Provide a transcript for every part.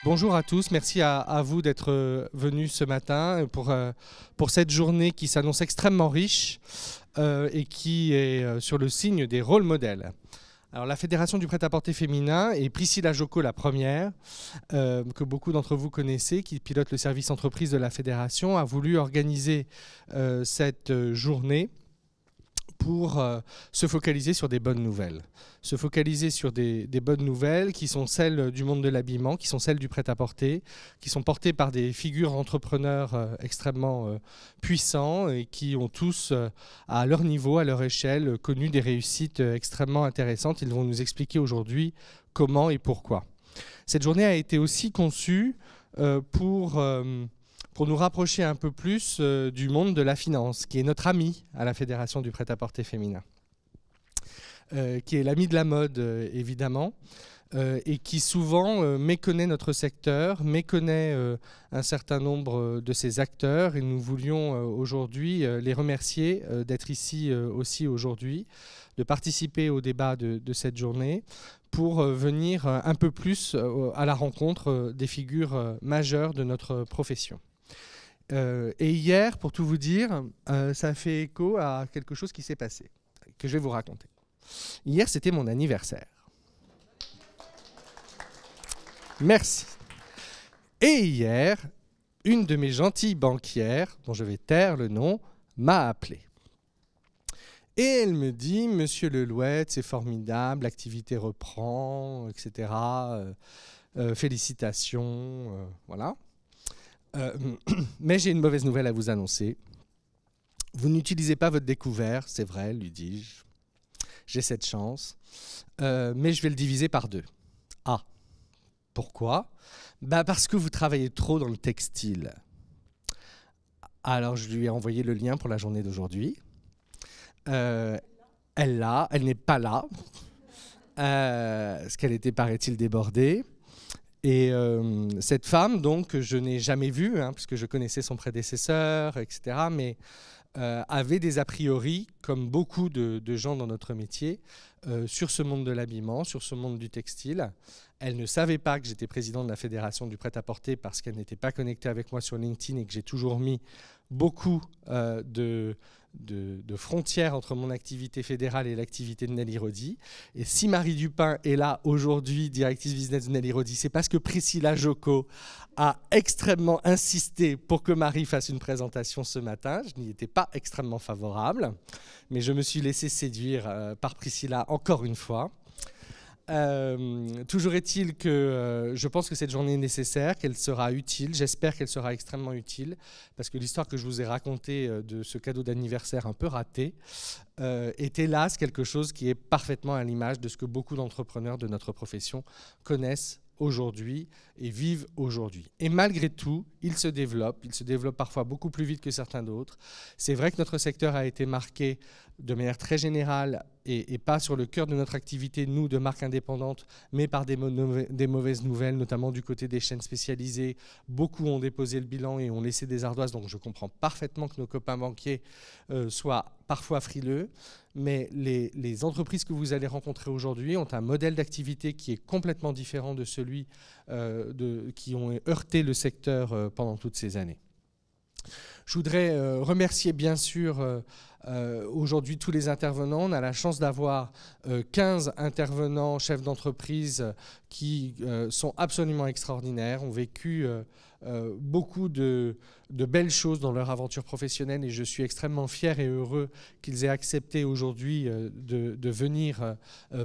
Bonjour à tous, merci à vous d'être venus ce matin pour cette journée qui s'annonce extrêmement riche et qui est sur le signe des rôles modèles. Alors, la Fédération du prêt-à-porter féminin et Priscilla Jocko, la première, que beaucoup d'entre vous connaissez, qui pilote le service entreprise de la Fédération, a voulu organiser cette journée pour se focaliser sur des bonnes nouvelles. Se focaliser sur des bonnes nouvelles qui sont celles du monde de l'habillement, qui sont celles du prêt-à-porter, qui sont portées par des figures entrepreneurs extrêmement puissants et qui ont tous, à leur niveau, à leur échelle, connu des réussites extrêmement intéressantes. Ils vont nous expliquer aujourd'hui comment et pourquoi. Cette journée a été aussi conçue pour nous rapprocher un peu plus du monde de la finance, qui est notre ami à la Fédération du prêt-à-porter féminin, qui est l'ami de la mode, évidemment, et qui souvent méconnaît notre secteur, méconnaît un certain nombre de ses acteurs. Et nous voulions aujourd'hui les remercier d'être ici aussi aujourd'hui, de participer au débat de cette journée, pour venir un peu plus à la rencontre des figures majeures de notre profession. Et hier, pour tout vous dire, ça fait écho à quelque chose qui s'est passé, que je vais vous raconter. Hier, c'était mon anniversaire. Merci. Et hier, une de mes gentilles banquières, dont je vais taire le nom, m'a appelé. Et elle me dit, Monsieur Lelouette, c'est formidable, l'activité reprend, etc. Félicitations, voilà. Mais j'ai une mauvaise nouvelle à vous annoncer. Vous n'utilisez pas votre découvert, c'est vrai, lui dis-je. J'ai cette chance. Mais je vais le diviser par 2. Ah, pourquoi ? Parce que vous travaillez trop dans le textile. Alors je lui ai envoyé le lien pour la journée d'aujourd'hui. Elle n'est pas là, parce qu'elle était, paraît-il, débordée. Et cette femme, donc, que je n'ai jamais vue, puisque je connaissais son prédécesseur, etc., mais avait des a priori, comme beaucoup de gens dans notre métier, sur ce monde de l'habillement, sur ce monde du textile. Elle ne savait pas que j'étais président de la Fédération du prêt-à-porter parce qu'elle n'était pas connectée avec moi sur LinkedIn et que j'ai toujours mis beaucoup de frontières entre mon activité fédérale et l'activité de Nelly Rodi. Et si Marie Dupin est là aujourd'hui, directrice business de Nelly Rodi, c'est parce que Priscilla Jocko a extrêmement insisté pour que Marie fasse une présentation ce matin. Je n'y étais pas extrêmement favorable, mais je me suis laissé séduire par Priscilla encore une fois. Toujours est-il que je pense que cette journée est nécessaire, qu'elle sera utile. J'espère qu'elle sera extrêmement utile, parce que l'histoire que je vous ai racontée de ce cadeau d'anniversaire un peu raté est hélas quelque chose qui est parfaitement à l'image de ce que beaucoup d'entrepreneurs de notre profession connaissent aujourd'hui et vivent aujourd'hui. Et malgré tout, il se développe parfois beaucoup plus vite que certains d'autres. C'est vrai que notre secteur a été marqué de manière très générale et pas sur le cœur de notre activité, nous, de marque indépendante, mais par des mauvaises nouvelles, notamment du côté des chaînes spécialisées. Beaucoup ont déposé le bilan et ont laissé des ardoises, donc je comprends parfaitement que nos copains banquiers soient parfois frileux, mais les entreprises que vous allez rencontrer aujourd'hui ont un modèle d'activité qui est complètement différent de celui qui ont heurté le secteur pendant toutes ces années. Je voudrais remercier bien sûr aujourd'hui tous les intervenants. On a la chance d'avoir 15 intervenants, chefs d'entreprise qui sont absolument extraordinaires, ont vécu beaucoup de belles choses dans leur aventure professionnelle et je suis extrêmement fier et heureux qu'ils aient accepté aujourd'hui de venir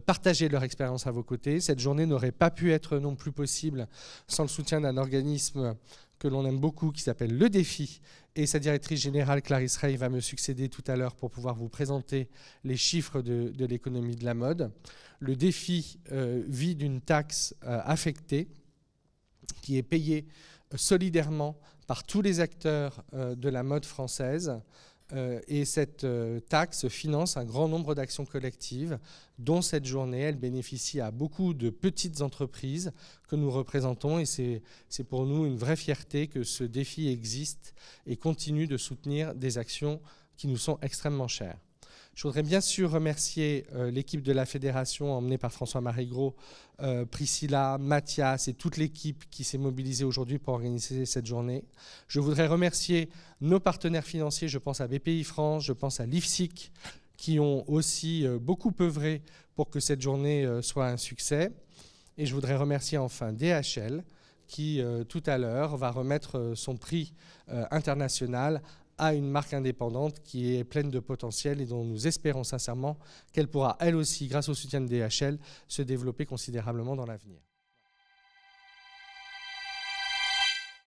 partager leur expérience à vos côtés. Cette journée n'aurait pas pu être non plus possible sans le soutien d'un organisme que l'on aime beaucoup, qui s'appelle Le Défi, et sa directrice générale, Clarisse Rey, va me succéder tout à l'heure pour pouvoir vous présenter les chiffres de l'économie de la mode. Le Défi vit d'une taxe affectée qui est payée solidairement par tous les acteurs de la mode française. Et cette taxe finance un grand nombre d'actions collectives, dont cette journée, elle bénéficie à beaucoup de petites entreprises que nous représentons. Et c'est pour nous une vraie fierté que ce défi existe et continue de soutenir des actions qui nous sont extrêmement chères. Je voudrais bien sûr remercier l'équipe de la fédération emmenée par François Marigros, Priscilla, Mathias et toute l'équipe qui s'est mobilisée aujourd'hui pour organiser cette journée. Je voudrais remercier nos partenaires financiers, je pense à BPI France, je pense à l'IFSIC, qui ont aussi beaucoup œuvré pour que cette journée soit un succès. Et je voudrais remercier enfin DHL, qui tout à l'heure va remettre son prix international à une marque indépendante qui est pleine de potentiel et dont nous espérons sincèrement qu'elle pourra, elle aussi, grâce au soutien de DHL, se développer considérablement dans l'avenir.